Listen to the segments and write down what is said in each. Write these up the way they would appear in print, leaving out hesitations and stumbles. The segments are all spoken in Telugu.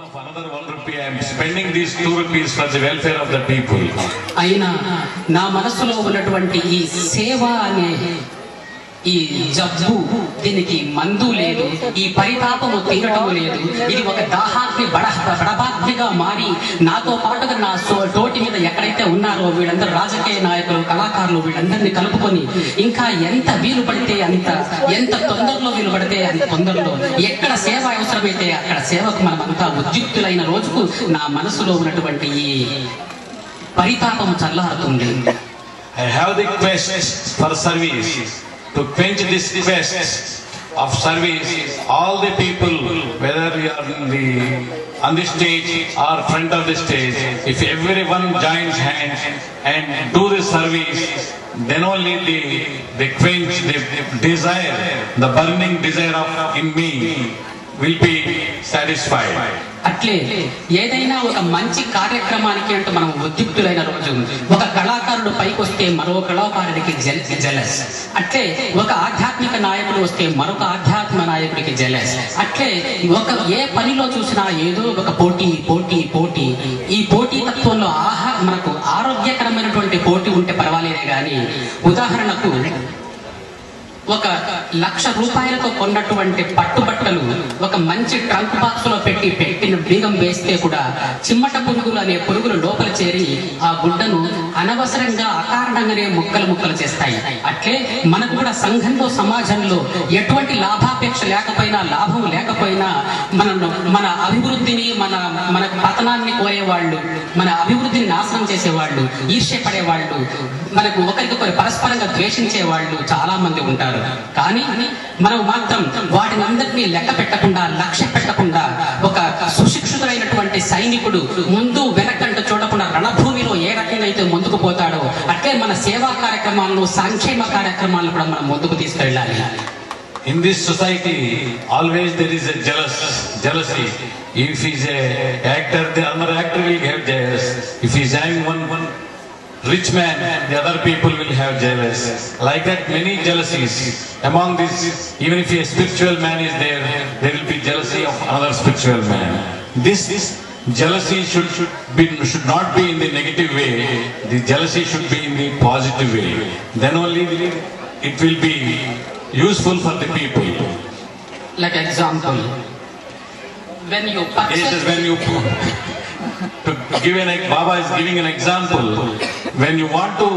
of another 1 rupee, I am spending these 2 rupees for the welfare of the people. అయినా నా మనసులో ఉన్నటువంటి ఈ సేవ అనే ఈ జబ్బు, దీనికి మందు లేదు, ఈ పరితాపము తీరటము లేదు. ఇది ఒక దాహాగ్ని బడబాగ్నిగా మారి నాతో పాటుగా నా తోటి మీద ఎక్కడైతే ఉన్నారో వీళ్ళందరూ రాజకీయ నాయకులు, కళాకారులు, వీళ్ళందరినీ కలుపుకొని ఇంకా ఎంత వీలు పడితే అంత, ఎంత తొందరలో వీలు పడితే అంత తొందరలో, ఎక్కడ సేవ అవసరమైతే అక్కడ సేవకు మనమంతా ఉద్యుక్తులైన రోజుకు నా మనసులో ఉన్నటువంటి ఈ పరితాపము చల్లారుతుంది. I have the quest for service. To quench this quest of service, all the people, whether you are on the stage or front of the stage, if everyone joins hands and do the service, then only they quench the desire, the burning desire of in me will be satisfied. అట్లే ఏదైనా ఒక మంచి కార్యక్రమానికి అంటూ మనం ఉద్యుక్తులైన రోజు, ఒక కళాకారుడు పైకి వస్తే మరో కళాకారుడికి జెలస్, అట్లే ఒక ఆధ్యాత్మిక నాయకుడు వస్తే మరొక ఆధ్యాత్మిక నాయకుడికి జెలస్, అట్లే ఏ పనిలో చూసినా ఏదో ఒక పోటీ పోటీ పోటీ. ఈ పోటీ తత్వంలో మనకు ఆరోగ్యకరమైనటువంటి పోటీ ఉంటే పర్వాలేదే కానీ, ఉదాహరణకు 1,00,000 రూపాయలతో కొన్నటువంటి పట్టుబట్టలు ఒక మంచి ట్రంక్ బాక్స్ లో పెట్టిన బీగం వేస్తే కూడా చిమ్మట పురుగులు అనే పురుగులు లోపల చేరి ఆ గుడ్డను అనవసరంగా అకారణంగానే ముక్కలు చేస్తాయి. అట్లే మనకు కూడా సంఘంలో, సమాజంలో ఎటువంటి లాభాపేక్ష లేకపోయినా, లాభం లేకపోయినా మన అభివృద్ధిని, మన పతనాన్ని కోరేవాళ్ళు, మన అభివృద్ధిని నాశనం చేసేవాళ్ళు, ఈర్ష్యపడేవాళ్ళు, మనకు ఒకరికొకరు పరస్పరంగా ద్వేషించే వాళ్ళు చాలా మంది ఉంటారు. కానీ మనం మాత్రం వాటిని అందరినీ లెక్క పెట్టకుండా, లక్ష్య పెట్టకుండా, ఒక సుశిక్షితుడైనటువంటి సైనికుడు ముందు వెనకంట చూడకుండా రణభూమిలో ఏ రకంగా అయితే ముందుకు పోతాడో అట్లే మన సేవా కార్యక్రమాలను, సంక్షేమ కార్యక్రమాలను కూడా మనం ముందుకు తీసుకెళ్ళాలి. In this society, always there is a jealousy. If he is a actor, the other actor will get jealous. If he is having one rich man, the other people will have jealous. Like that, many jealousies among this. Even if a spiritual man is there, there will be jealousy of another spiritual man. This jealousy should not be in the negative way. The jealousy should be in the positive way. Then only it will be useful for the people. Like example, when you to give Baba is giving an example. When you want to,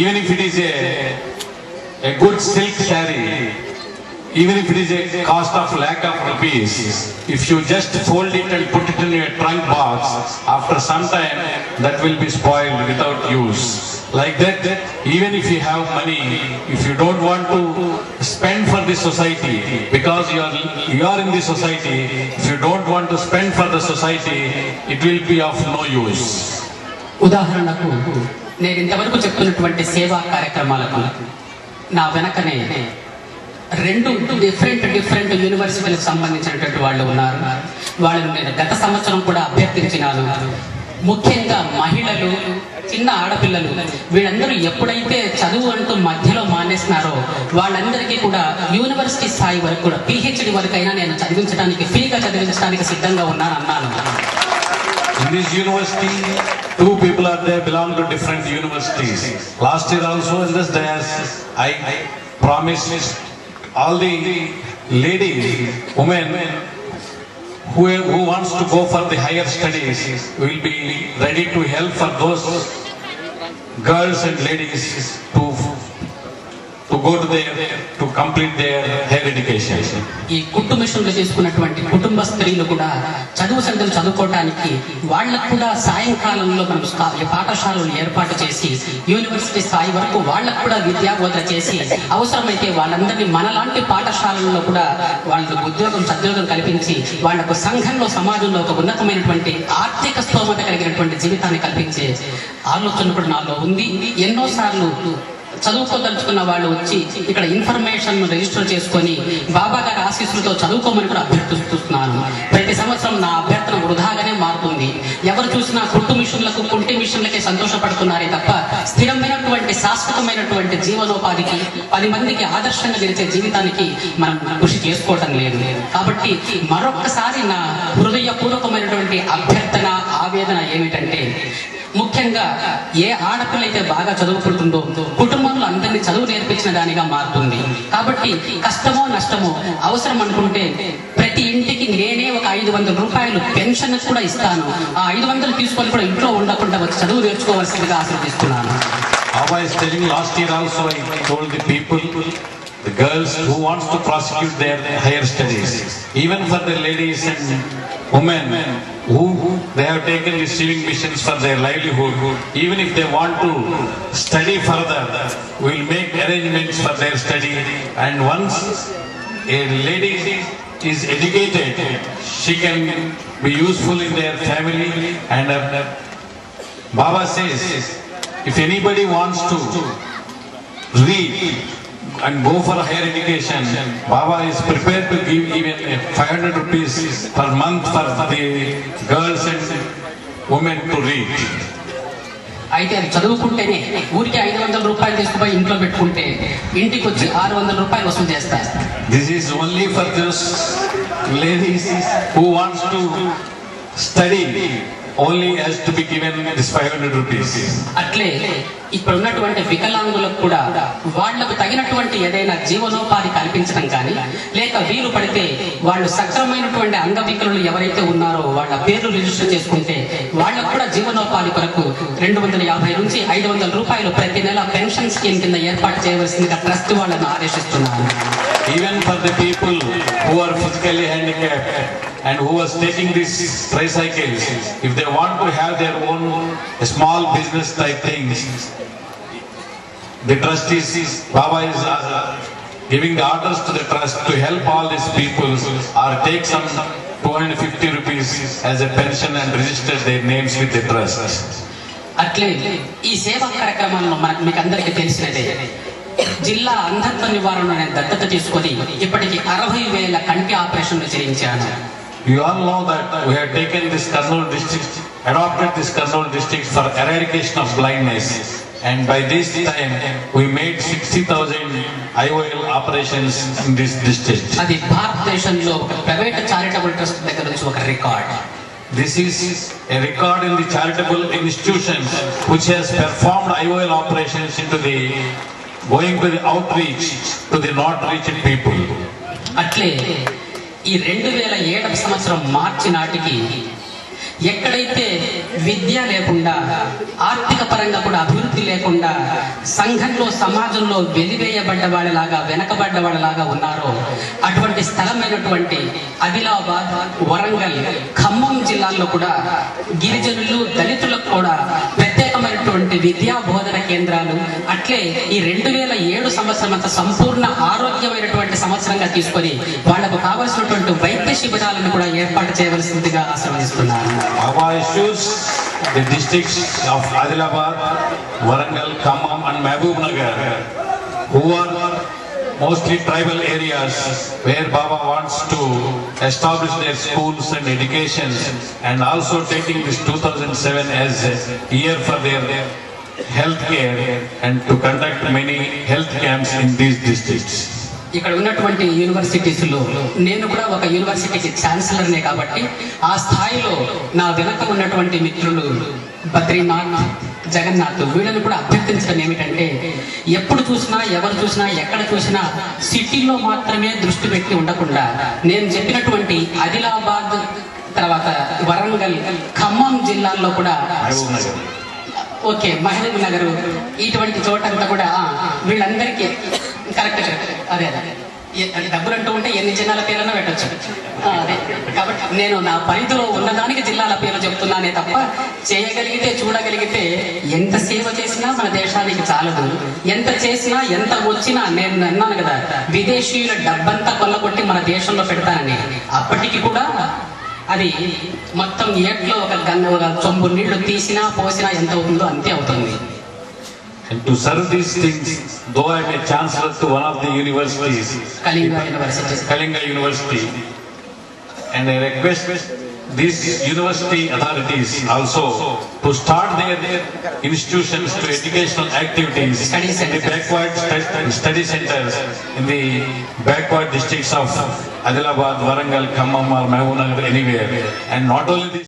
even if it is a good silk saree, even if it is a cost of ₹1,00,000, if you just fold it and put it in your trunk box, after some time that will be spoiled without use. Like that, even if you have money, if you don't want to spend for the society, because you are in the society, if you don't want to spend for the society, it will be of no use. ఉదాహరణకు నేను ఇంతవరకు చెప్తున్నటువంటి సేవా కార్యక్రమాలకు నా వెనకనే 2 డిఫరెంట్ యూనివర్సిటీలకు సంబంధించినటువంటి వాళ్ళు ఉన్నారు. వాళ్ళని నేను గత సంవత్సరం కూడా అభ్యర్థించినాను. ముఖ్యంగా మహిళలు, చిన్న ఆడపిల్లలు, వీళ్ళందరూ ఎప్పుడైతే చదువు అంటూ మధ్యలో మానేస్తున్నారో వాళ్ళందరికీ కూడా యూనివర్సిటీ స్థాయి వరకు కూడా PhD వరకైనా నేను ఫ్రీగా చదివించడానికి సిద్ధంగా ఉన్నానన్నాను. In this university, 2 people are there, belong to different universities. Last year also in this diocese, I promised all the ladies, women who wants to go for the higher studies will be ready to help for those girls and ladies to go to complete their higher education. ఈ కుట్టు మిషన్లు చేసుకున్నటువంటి కుటుంబ స్త్రీలు కూడా చదువు సంఖ్యలు చదువుకోవడానికి వాళ్ళకు కూడా సాయంకాలంలో మనం పాఠశాలలు ఏర్పాటు చేసి యూనివర్సిటీ స్థాయి వరకు వాళ్ళకు కూడా విద్యా బోధన చేసి అవసరమైతే వాళ్ళందరినీ మనలాంటి పాఠశాలల్లో కూడా వాళ్ళకు సద్యోగం కల్పించి వాళ్లకు సంఘంలో, సమాజంలో ఒక ఉన్నతమైనటువంటి ఆర్థిక స్తోమత కలిగినటువంటి జీవితాన్ని కల్పించే ఆలోచన కూడా నాలో ఉంది. ఎన్నోసార్లు చదువుకోదలుచుకున్న వాళ్ళు వచ్చి ఇక్కడ ఇన్ఫర్మేషన్ రిజిస్టర్ చేసుకొని బాబా గారి ఆశీస్సులతో చదువుకోమని కూడా అభ్యర్థిస్తున్నాను. ప్రతి సంవత్సరం నా అభ్యర్థన వృధాగానే మారుతుంది. ఎవరు చూసినా కుట్టు మిషన్లకు, కుంటి విషయంలోకే సంతోషపడుతున్నారే తప్ప స్థిరమైనటువంటి శాశ్వతమైనటువంటి జీవనోపాధికి 10 మందికి ఆదర్శంగా నిలిచే జీవితానికి మనం కృషి చేసుకోవటం లేదు. కాబట్టి మరొక్కసారి నా హృదయపూర్వకమైనటువంటి అభ్యర్థన ఆవేదన ఏమిటంటే, ముఖ్యంగా ఏ ఆడపిల్ల అయితే బాగా చదువుకుంటుందో కుటుంబంలో అందరినీ చదువు నేర్పించిన దానిగా మారుతుంది. కాబట్టి కష్టమో నష్టమో అవసరం అనుకుంటే ప్రతి ఇంటికి నేనే ఒక 500 రూపాయలు పెన్షన్ కూడా ఇస్తాను. ఆ 500 తీసుకొని కూడా ఇంట్లో ఉండకుండా వచ్చి చదువు నేర్చుకోవాల్సిందిగా ఆశీర్వదిస్తున్నాను. Abba is telling last year also I told the people, the girls who wants to prosecute their higher studies, even for the ladies and women who they have taken the sewing machines for their livelihood, even if they want to study further, we will make arrangements for their study. And once a lady is educated, she can be useful in their family. And Baba says, if anybody wants to read and go for higher education, Baba is prepared to give even 500 rupees per month for the girls and women to read. అయితే అది చదువుకుంటేనే ఊరికి 500 రూపాయలు తీసుకుపోయి ఇంట్లో పెట్టుకుంటే ఇంటికి వచ్చి 600 రూపాయలు వసూలు చేస్తారు. This is only for those ladies who wants to study. Only has to be given this 500 rupees. అట్లే ఇక్కడ ఉన్నటువంటి వికలాంగులకు కూడా వాళ్లకు తగినటువంటి ఏదైనా జీవనోపాధి కల్పించడం కానీ, లేక వీలు పడితే వాళ్ళు సక్రమైనటువంటి అంగవికలులు ఎవరైతే ఉన్నారో వాళ్ళ పేర్లు రిజిస్టర్ చేసుకుంటే వాళ్ళకు కూడా జీవనోపాధి కొరకు 250 నుంచి 500 రూపాయలు ప్రతి నెల పెన్షన్ స్కీమ్ కింద ఏర్పాటు చేయవలసిందిగా ట్రస్ట్ వాళ్ళను ఆదేశిస్తున్నారు. Even for the people who are physically handicapped and who are taking these tricycles, if they want to have their own small business type things, the trustees, Baba is giving the orders to the trust to help all these people or take some 250 rupees as a pension and register their names with the trust. అట్లే ఈ సేవా కార్యక్రమాలను మీకు అందరికీ తెలిసినదే. జిల్లా అంధత్వ నివారణ దత్తత తీసుకొని ఇప్పటికి 60,000 కంటి ఆపరేషన్లు చేయించాను. You all know that we have taken this Kurnool district, adopted this Kurnool district for eradication of blindness, and by this time we made 60,000 IOL operations in this district. అది భారతదేశంలో ఒక ప్రైవేట్ చారిటబుల్ ట్రస్ట్ దగ్గర నుంచి ఒక record. This is a record in the charitable institution which has performed IOL operations into the going to the outreach to the not reached people. అట్లే ఈ 2007 సంవత్సరం మార్చి నాటికి ఎక్కడైతే విద్య లేకుండా, ఆర్థిక పరంగా కూడా అభివృద్ధి లేకుండా, సంఘంలో సమాజంలో వెలివేయబడ్డ వాళ్ళలాగా, వెనకబడ్డ వాళ్ళలాగా ఉన్నారో అటువంటి స్థలమైనటువంటి ఆదిలాబాద్, వరంగల్, ఖమ్మం జిల్లాల్లో కూడా గిరిజనులు, దళితులకు కూడా ప్రత్యేకమైనటువంటి విద్యా బోధన కేంద్రాలు, అట్లే ఈ 2007 సంవత్సరం అంతా సంపూర్ణ ఆరోగ్యమైనటువంటి సంవత్సరంగా తీసుకొని వాళ్లకు కావలసినటువంటి వైద్య శిబిరాలను కూడా ఏర్పాటు చేయవలసిందిగా ఆశీర్వదిస్తున్నాను. Baba issues the districts of Adilabad, Warangal, Khammam and Mehboob Nagar, who are mostly tribal areas where Baba wants to establish their schools and education, and also taking this 2007 as a year for their health care and to conduct many health camps in these districts. ఇక్కడ ఉన్నటువంటి యూనివర్సిటీస్లో నేను కూడా ఒక యూనివర్సిటీకి ఛాన్సలర్నే కాబట్టి ఆ స్థాయిలో నా వెనక ఉన్నటువంటి మిత్రులు బద్రీనాథ్, జగన్నాథ్, వీళ్ళని కూడా అభ్యర్థించడం ఏమిటంటే, ఎప్పుడు చూసినా, ఎవరు చూసినా, ఎక్కడ చూసినా సిటీలో మాత్రమే దృష్టి పెట్టి ఉండకుండా నేను చెప్పినటువంటి ఆదిలాబాద్, తర్వాత వరంగల్, ఖమ్మం జిల్లాల్లో కూడా ఓకే మహబూబ్ నగర్ ఇటువంటి చోటంతా కూడా వీళ్ళందరికీ కరెక్ట్ అదే డబ్బులు అంటూ ఉంటే ఎన్ని జిల్లాల పేర్లన్నా పెట్టచ్చు. అదే కాబట్టి నేను నా పరిధిలో ఉన్నదానికి జిల్లాల పేర్లు చెప్తున్నానే తప్ప చేయగలిగితే, చూడగలిగితే ఎంత సేవ చేసినా మన దేశానికి చాలదు. ఎంత చేసినా, ఎంత వచ్చినా, నేను అన్నాను కదా విదేశీయుల డబ్బంతా కొల్లగొట్టి మన దేశంలో పెడతానని, అప్పటికి కూడా అది మొత్తం ఏట్లో ఒక చొంబు నీళ్లు తీసినా పోసినా ఎంత అవుతుందో అంతే అవుతుంది. And to serve these things, though I am a chancellor to one of the universities, Kalinga University, and I request these university authorities also to start their institutions to educational activities Study in the centers. backward study centers in the backward districts of Adilabad, Warangal, Khammam or Mahbubnagar, anywhere. And not only this,